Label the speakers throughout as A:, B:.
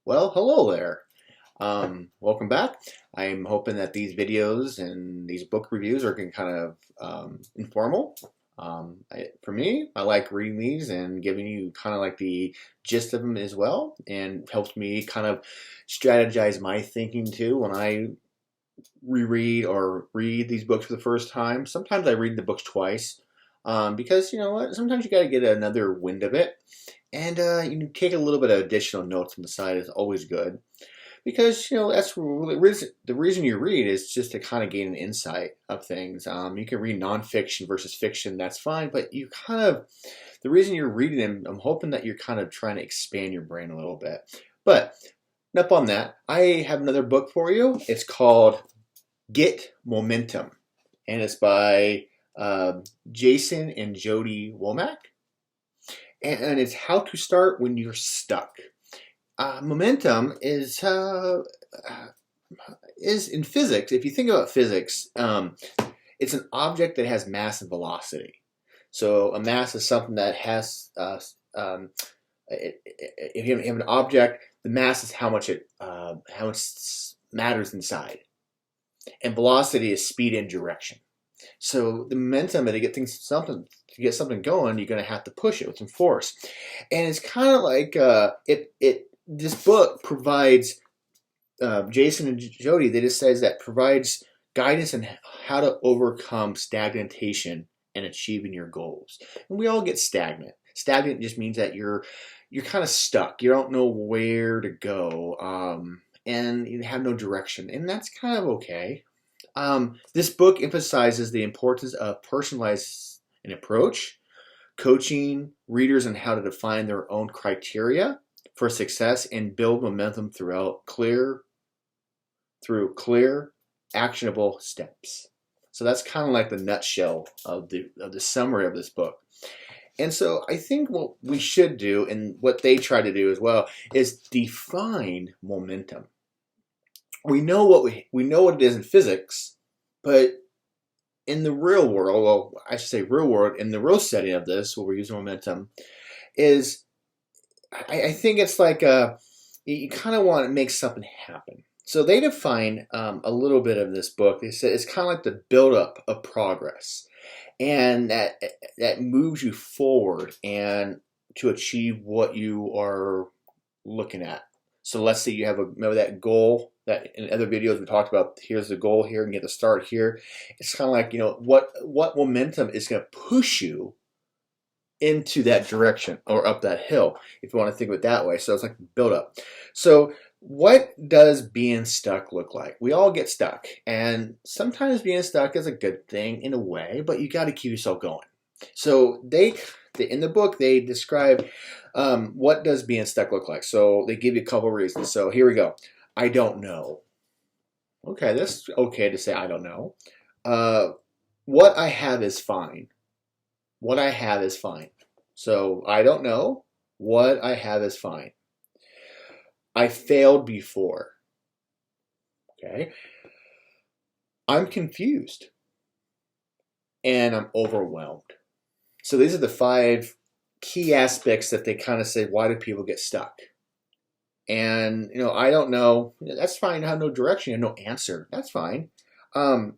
A: Well, hello there. Welcome back. I'm hoping that these videos and these book reviews are kind of informal. For me, I like reading these and giving you kind of like the gist of them as well, and helps me kind of strategize my thinking too when I reread or read these books for the first time. Sometimes I read the books twice because you know what? Sometimes you got to get another wind of it. And you can take a little bit of additional notes on the side is always good because you know that's really the reason you read is just to kind of gain an insight of things. You can read nonfiction versus fiction, that's fine, but you kind of the reason you're reading them, I'm hoping that you're kind of trying to expand your brain a little bit. But enough on that. I have another book for you. It's called Get Momentum, and it's by Jason and Jodi Womack, and it's how to start when you're stuck. Momentum is in physics. If you think about physics, it's an object that has mass and velocity. So a mass is something that has if you have an object, the mass is how much matters inside, and velocity is speed and direction. So the momentum to get something going, you're going to have to push it with some force, and it's kind of like this book provides Jason and Jodi. They just says that provides guidance on how to overcome stagnation and achieving your goals. And we all get stagnant. Stagnant just means that you're kind of stuck. You don't know where to go, and you have no direction, and that's kind of okay. This book emphasizes the importance of personalized an approach, coaching readers on how to define their own criteria for success and build momentum through clear, actionable steps. So that's kind of like the nutshell of the summary of this book. And so I think what we should do, and what they try to do as well, is define momentum. We know what it is in physics, but in the real world, well, I should say real world, in the real setting of this, where we're using momentum, is I think it's like you kind of want to make something happen. So they define a little bit of this book. They said it's kind of like the buildup of progress, and that moves you forward and to achieve what you are looking at. So let's say you have remember that goal that in other videos we talked about. Here's the goal here, and get to start here. It's kind of like, you know, what momentum is going to push you into that direction or up that hill, if you want to think of it that way. So it's like build up. So what does being stuck look like? We all get stuck, and sometimes being stuck is a good thing in a way, but you got to keep yourself going. So in the book they describe what does being stuck look like. So they give you a couple reasons. So here we go. I don't know. Okay, that's okay to say I don't know. What I have is fine. What I have is fine. So I don't know. What I have is fine. I failed before. Okay. I'm confused. And I'm overwhelmed. So these are the 5 key aspects that they kind of say, why do people get stuck? And, you know, I don't know. That's fine. I have no direction. I have no answer. That's fine. I'm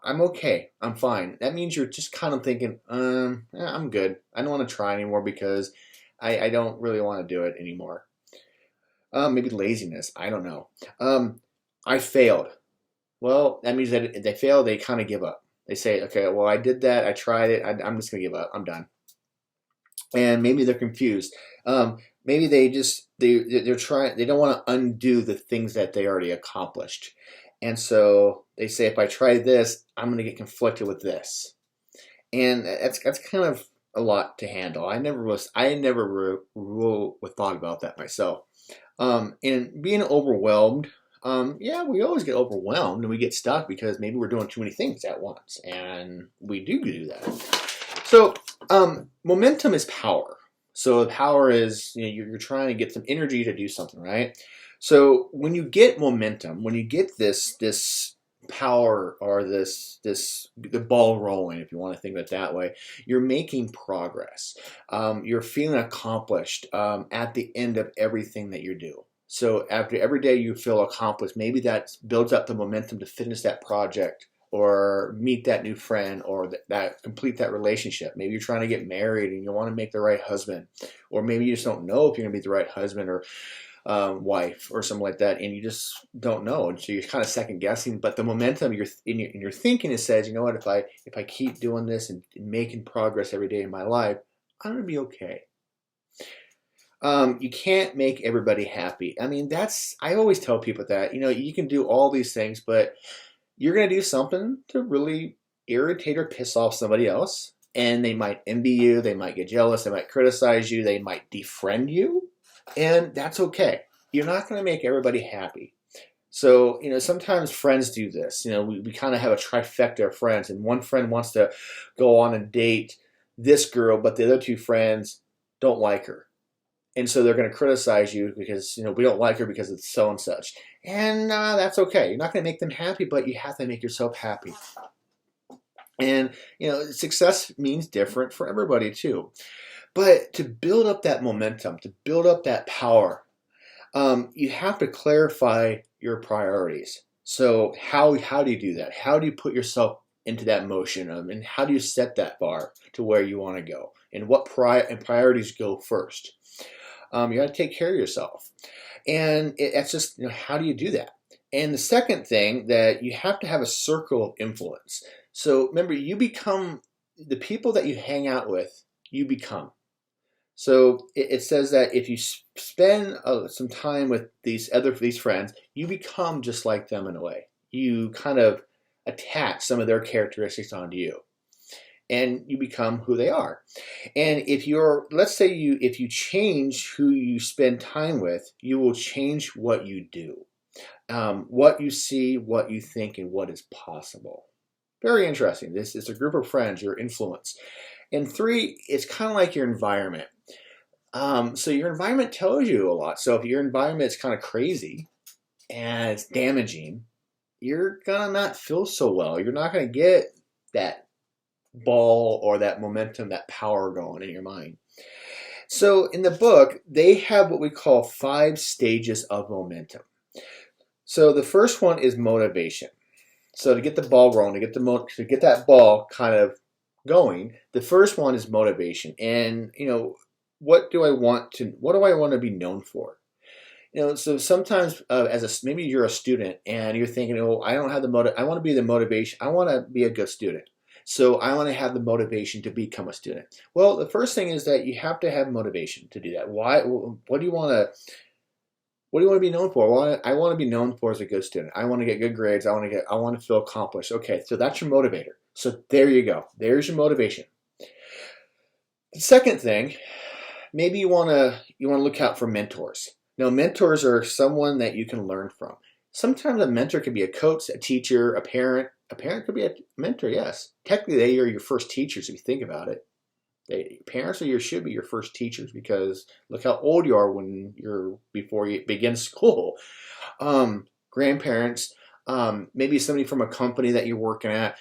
A: okay. I'm fine. That means you're just kind of thinking, I'm good. I don't want to try anymore because I don't really want to do it anymore. Maybe laziness. I don't know. I failed. Well, that means that if they fail, they kind of give up. They say, okay, well, I did that. I tried it. I'm just going to give up. I'm done. And maybe they're confused. Maybe they're trying. They don't want to undo the things that they already accomplished. And so they say, if I try this, I'm going to get conflicted with this. And that's kind of a lot to handle. I never thought about that myself. And being overwhelmed, yeah, we always get overwhelmed and we get stuck because maybe we're doing too many things at once, and we do that. So momentum is power. So the power is, you know, you're trying to get some energy to do something, right? So when you get momentum, when you get this power or the ball rolling, if you want to think of it that way. You're making progress. You're feeling accomplished at the end of everything that you do. So after every day you feel accomplished, maybe that builds up the momentum to finish that project or meet that new friend or that complete that relationship. Maybe you're trying to get married and you want to make the right husband, or maybe you just don't know if you're going to be the right husband or wife or something like that, and you just don't know, and so you're kind of second guessing. But the momentum in your thinking, it says, you know what, if I keep doing this and making progress every day in my life, I'm gonna be okay. You can't make everybody happy. I mean, I always tell people that, you can do all these things, but you're gonna do something to really irritate or piss off somebody else, and they might envy you, they might get jealous, they might criticize you, they might defriend you. And that's okay. You're not going to make everybody happy. So, sometimes friends do this. We kind of have a trifecta of friends, and one friend wants to go on and date this girl, but the other two friends don't like her. And so they're going to criticize you because, we don't like her because it's so and such. And that's okay. You're not going to make them happy, but you have to make yourself happy. And, success means different for everybody too. But to build up that momentum, to build up that power, you have to clarify your priorities. So how do you do that? How do you put yourself into that motion? And how do you set that bar to where you want to go? And what priorities go first? You got to take care of yourself. And it's just, how do you do that? And the second thing, that you have to have a circle of influence. So remember, you become the people that you hang out with, you become. So it says that if you spend some time with these friends, you become just like them in a way. You kind of attach some of their characteristics onto you, and you become who they are. And if you change who you spend time with, you will change what you do, what you see, what you think, and what is possible. Very interesting. This is a group of friends, your influence. And 3, it's kind of like your environment. So your environment tells you a lot. So if your environment is kind of crazy and it's damaging, you're gonna not feel so well. You're not gonna get that ball or that momentum, that power going in your mind. So in the book, they have what we call 5 stages of momentum. So the first one is motivation. So to get the ball rolling, to get that ball kind of going, the first one is motivation. And what do I want to be known for? So sometimes maybe you're a student and you're thinking, I don't have I want to be the motivation. I want to be a good student. So I want to have the motivation to become a student. Well, the first thing is that you have to have motivation to do that. Why? What do you want to be known for? Well, I want to be known for as a good student. I want to get good grades. I want to feel accomplished. Okay, so that's your motivator. So there you go. There's your motivation. The second thing, maybe you want to look out for mentors. Now, mentors are someone that you can learn from. Sometimes a mentor could be a coach, a teacher, a parent. A parent could be a mentor, yes. Technically, they are your first teachers if you think about it. Parents should be your first teachers, because look how old you are before you begin school. Grandparents, maybe somebody from a company that you're working at,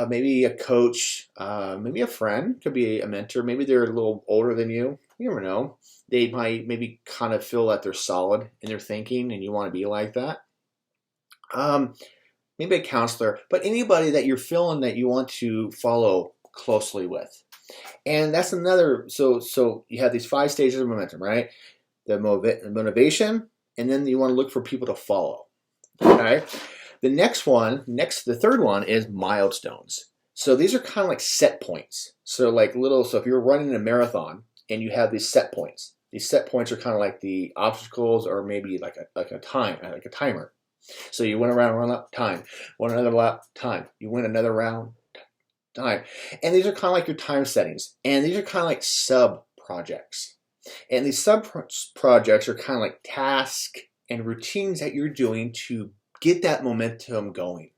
A: maybe a coach, maybe a friend could be a mentor. Maybe they're a little older than you. You never know. They might maybe kind of feel that they're solid in their thinking and you want to be like that. Maybe a counselor, but anybody that you're feeling that you want to follow closely with. And that's another, so you have these 5 stages of momentum, right? The motivation, and then you want to look for people to follow. Okay? The third one is milestones. So these are kind of like set points. So if you're running a marathon and you have these set points are kind of like the obstacles, or maybe like a timer. So you went around, run up, time, won another lap, time, you win another round, time. And these are kind of like your time settings. And these are kind of like sub-projects. And these sub-projects are kind of like tasks and routines that you're doing to get that momentum going.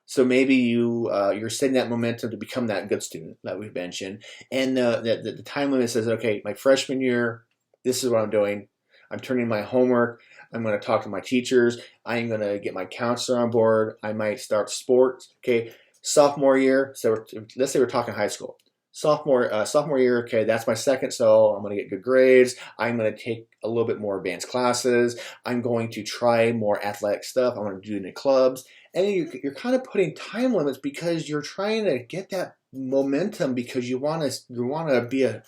A: So maybe you're setting that momentum to become that good student that we've mentioned. And the time limit says, okay, my freshman year, this is what I'm doing. I'm turning my homework. I'm going to talk to my teachers. I'm going to get my counselor on board. I might start sports. Okay, sophomore year. So let's say we're talking high school. Sophomore year. Okay, that's my second. So I'm going to get good grades. I'm going to take a little bit more advanced classes. I'm going to try more athletic stuff. I'm going to do it in the clubs. And you're kind of putting time limits because you're trying to get that momentum because you want to be an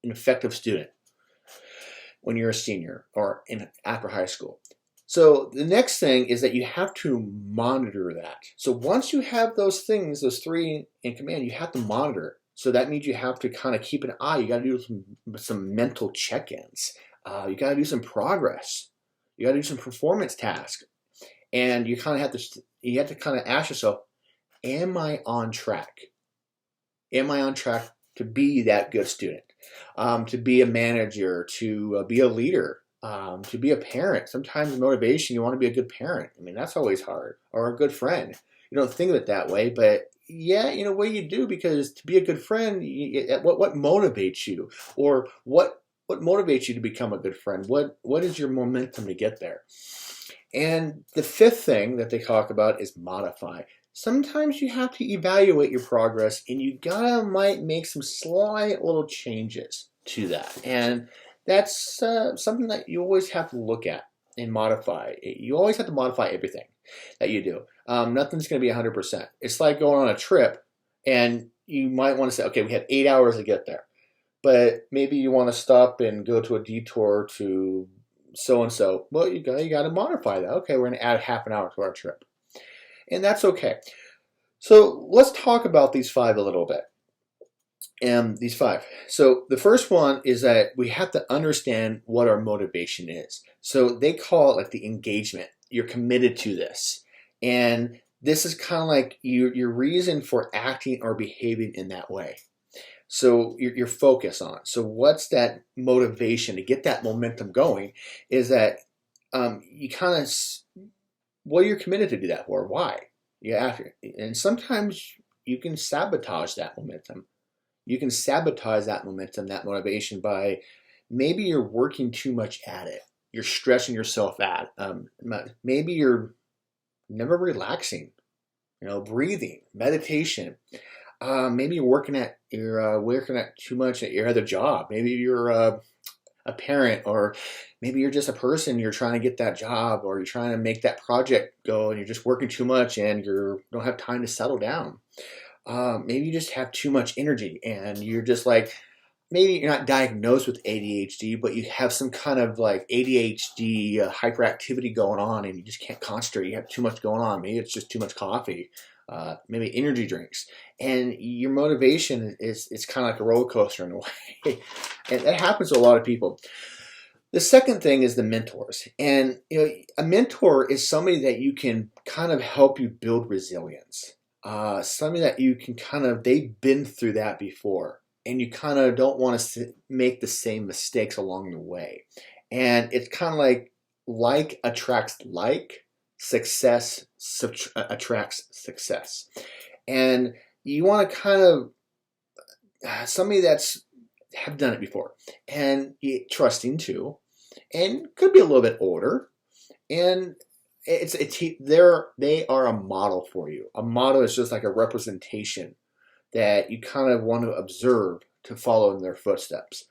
A: effective student when you're a senior or after high school. So the next thing is that you have to monitor that. So once you have those things, those three in command, you have to monitor. So that means you have to kind of keep an eye. You got to do some mental check-ins. You got to do some progress. You got to do some performance tasks. And you kind of have to kind of ask yourself, am I on track? Am I on track to be that good student? To be a manager, to be a leader, to be a parent. Sometimes motivation, you want to be a good parent. I mean, that's always hard. Or a good friend. You don't think of it that way, but yeah, in a way you do, because to be a good friend, what motivates you? Or what motivates you to become a good friend? What is your momentum to get there? And the fifth thing that they talk about is modify. Sometimes you have to evaluate your progress, and you might make some slight little changes to that. And that's something that you always have to look at and modify. You always have to modify everything that you do. Nothing's going to be 100%. It's like going on a trip, and you might want to say, okay, we have 8 hours to get there. But maybe you want to stop and go to a detour to so-and-so. Well, you got to modify that. Okay, we're going to add half an hour to our trip. And that's okay. So let's talk about these five a little bit. These five. So the first one is that we have to understand what our motivation is. So they call it like the engagement. You're committed to this. And this is kind of like your reason for acting or behaving in that way. So your focus on. So what's that motivation to get that momentum going is that you kind of, what you're committed to do that for, why? And sometimes you can sabotage that momentum. You can sabotage that momentum, that motivation by maybe you're working too much at it. You're stressing yourself out. Maybe you're never relaxing, breathing, meditation. Maybe you're working too much at your other job. Maybe you're a parent, or maybe you're just a person. You're trying to get that job, or you're trying to make that project go, and you're just working too much, and you don't have time to settle down. Maybe you just have too much energy, and you're just like, maybe you're not diagnosed with ADHD, but you have some kind of like ADHD hyperactivity going on, and you just can't concentrate. You have too much going on. Maybe it's just too much coffee. Maybe energy drinks, and your motivation is kind of like a roller coaster in a way, and that happens to a lot of people. The second thing is the mentors, and a mentor is somebody that you can kind of help you build resilience. Somebody that you can they've been through that before, and you kind of don't want to make the same mistakes along the way, and it's kind of like attracts like. Success attracts success, and you want to kind of somebody that's have done it before, and trusting too, and could be a little bit older, and they are a model for you. A model is just like a representation that you kind of want to observe to follow in their footsteps.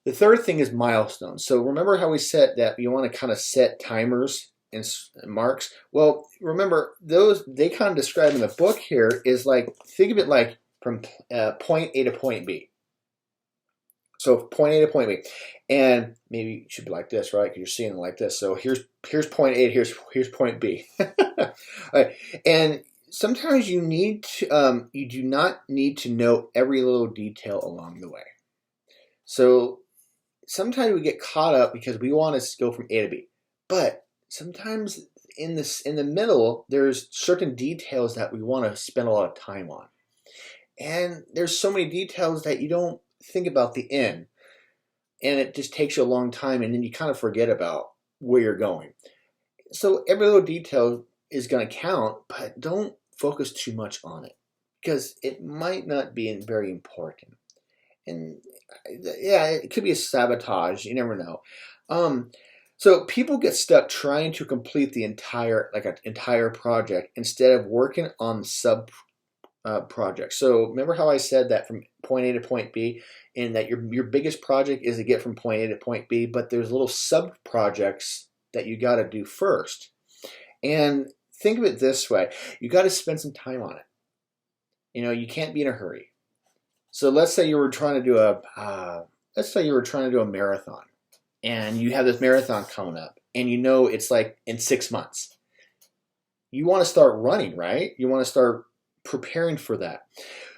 A: The third thing is milestones. So remember how we said that you want to kind of set timers and marks. Well, remember those they kind of describe in the book here is like, think of it like from point A to point B. So point A to point B, and maybe it should be like this, right? Because you're seeing it like this. So here's point A, here's point B. All right. And sometimes you do not need to know every little detail along the way. So sometimes we get caught up because we want to go from A to B, but sometimes in the middle, there's certain details that we want to spend a lot of time on. And there's so many details that you don't think about the end. And it just takes you a long time, and then you kind of forget about where you're going. So every little detail is going to count, but don't focus too much on it because it might not be very important. And yeah, it could be a sabotage. You never know. Um, so people get stuck trying to complete the entire, like an entire project instead of working on sub project. So remember how I said that from point A to point B, and that your biggest project is to get from point A to point B, but there's little sub projects that you got to do first. And think of it this way: you got to spend some time on it. You can't be in a hurry. So let's say you were trying to do a marathon, and you have this marathon coming up, and it's like in 6 months. You want to start running, right? You want to start preparing for that.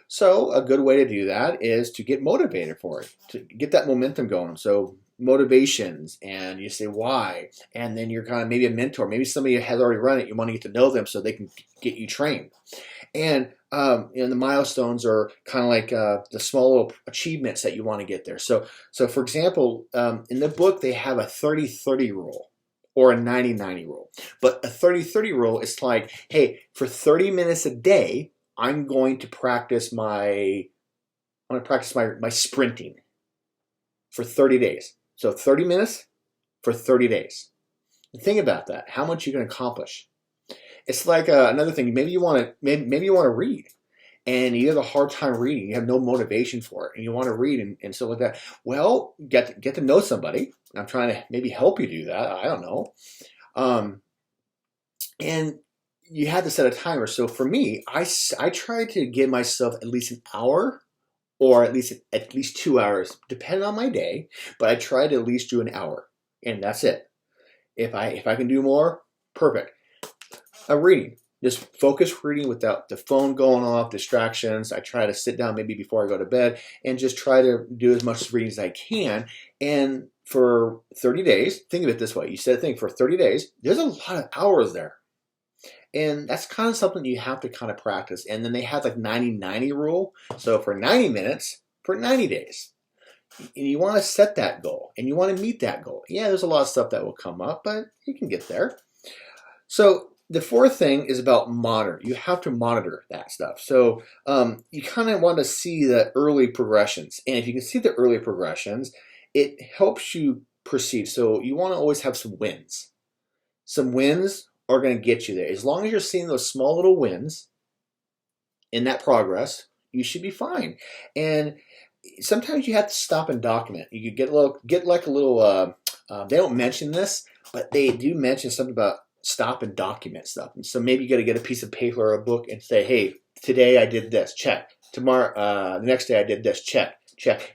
A: So a good way to do that is to get motivated for it, to get that momentum going. So motivations, and you say why, and then you're kind of maybe a mentor, maybe somebody has already run it. You want to get to know them so they can get you trained. And the milestones are kind of like the small little achievements that you want to get there. So for example, in the book they have a 30-30 rule or a 90-90 rule. But a 30-30 rule is like, hey, for 30 minutes a day, I'm going to practice my sprinting for 30 days. So 30 minutes for 30 days. And think about that. How much you can accomplish. It's like another thing. Maybe you want to read, and you have a hard time reading. You have no motivation for it, and you want to read and stuff like that. Well, get to know somebody. I'm trying to maybe help you do that. I don't know. And you had to set a timer. So for me, I try to give myself at least an hour, or at least 2 hours, depending on my day. But I try to at least do an hour, and that's it. If I can do more, perfect. Reading, just focus reading without the phone going off, distractions. I try to sit down maybe before I go to bed and just try to do as much reading as I can. And for 30 days, think of it this way. You said for 30 days, there's a lot of hours there. And that's kind of something you have to kind of practice. And then they have like 90-90 rule. So for 90 minutes, for 90 days. And you want to set that goal and you want to meet that goal. Yeah, there's a lot of stuff that will come up, but you can get there. So the fourth thing is about monitor. You have to monitor that stuff. So you kind of want to see the early progressions. And if you can see the early progressions, it helps you proceed. So you want to always have some wins. Some wins are going to get you there. As long as you're seeing those small little wins in that progress, you should be fine. And sometimes you have to stop and document. You could get like a little, they don't mention this, but they do mention something about stop and document stuff. And so maybe you got to get a piece of paper or a book and say, hey, today I did this, check. Tomorrow, the next day I did this, check.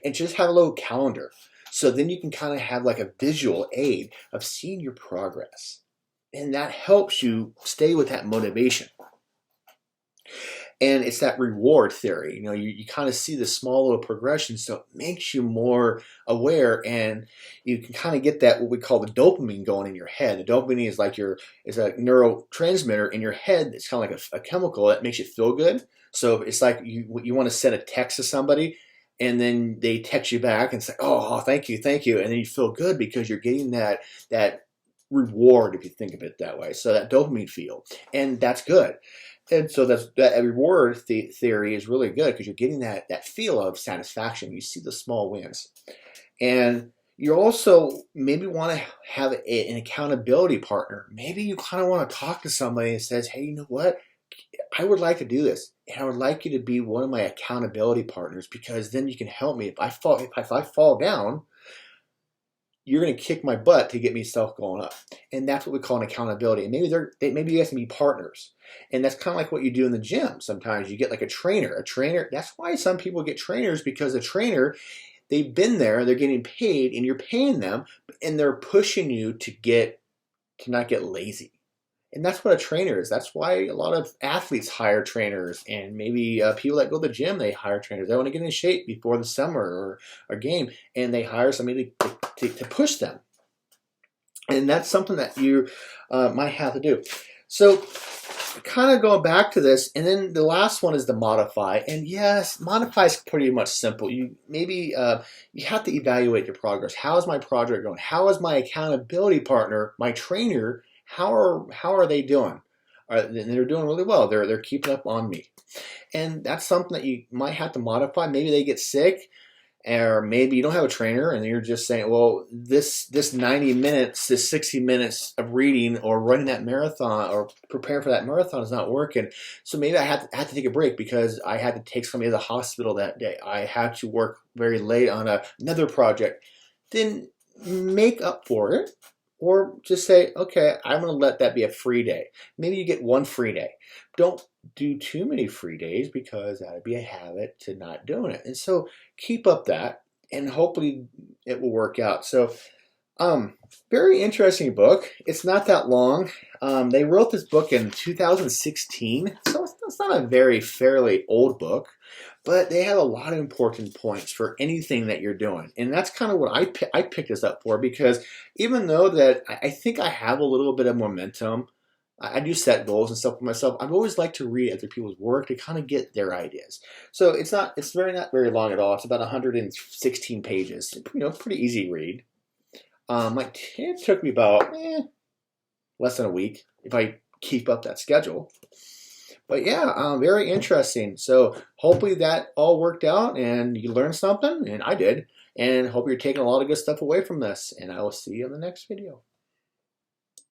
A: And just have a little calendar. So then you can kind of have like a visual aid of seeing your progress. And that helps you stay with that motivation. And it's that reward theory. You kind of see the small little progression, so it makes you more aware, and you can kind of get that what we call the dopamine going in your head. The dopamine is like is a neurotransmitter in your head. It's kind of like a chemical that makes you feel good. So it's like you want to send a text to somebody, and then they text you back and say, "Oh, thank you," and then you feel good because you're getting that reward, if you think of it that way. So that dopamine feel, and that's good. And so that reward theory is really good because you're getting that feel of satisfaction. You see the small wins. And you also maybe want to have an accountability partner. Maybe you kind of want to talk to somebody and says, hey, you know what? I would like to do this. And I would like you to be one of my accountability partners, because then you can help me. If I fall down, you're going to kick my butt to get me stuff going up. And that's what we call an accountability. And maybe you guys can be partners. And that's kind of like what you do in the gym. Sometimes you get like a trainer. That's why some people get trainers, because a trainer, they've been there, they're getting paid, and you're paying them, and they're pushing you to not get lazy. And that's what a trainer is. That's why a lot of athletes hire trainers, and maybe people that go to the gym, they hire trainers. They want to get in shape before the summer or a game, and they hire somebody to push them. And that's something that you might have to do. So kind of going back to this, and then the last one is the modify. And yes, modify is pretty much simple. You have to evaluate your progress. How is my project going? How is my accountability partner, my trainer, how are they doing? They're doing really well. They're keeping up on me. And that's something that you might have to modify. Maybe they get sick. or maybe you don't have a trainer and you're just saying, well, this 90 minutes, this 60 minutes of reading or running that marathon or preparing for that marathon is not working. So maybe I had to take a break because I had to take somebody to the hospital that day. I had to work very late on another project. Then make up for it, or just say, okay, I'm going to let that be a free day. Maybe you get one free day. Don't do too many free days because that would be a habit to not doing it. And so keep up that, and hopefully it will work out. So very interesting book. It's not that long. They wrote this book in 2016, so it's not a fairly old book, but they have a lot of important points for anything that you're doing. And that's kind of what I picked this up for, because even though that I think I have a little bit of momentum, I do set goals and stuff for myself. I've always liked to read other people's work to kind of get their ideas. So it's not very long at all. It's about 116 pages. Pretty easy read. It took me about less than a week if I keep up that schedule. But yeah, very interesting. So hopefully that all worked out and you learned something, and I did. And hope you're taking a lot of good stuff away from this. And I will see you in the next video.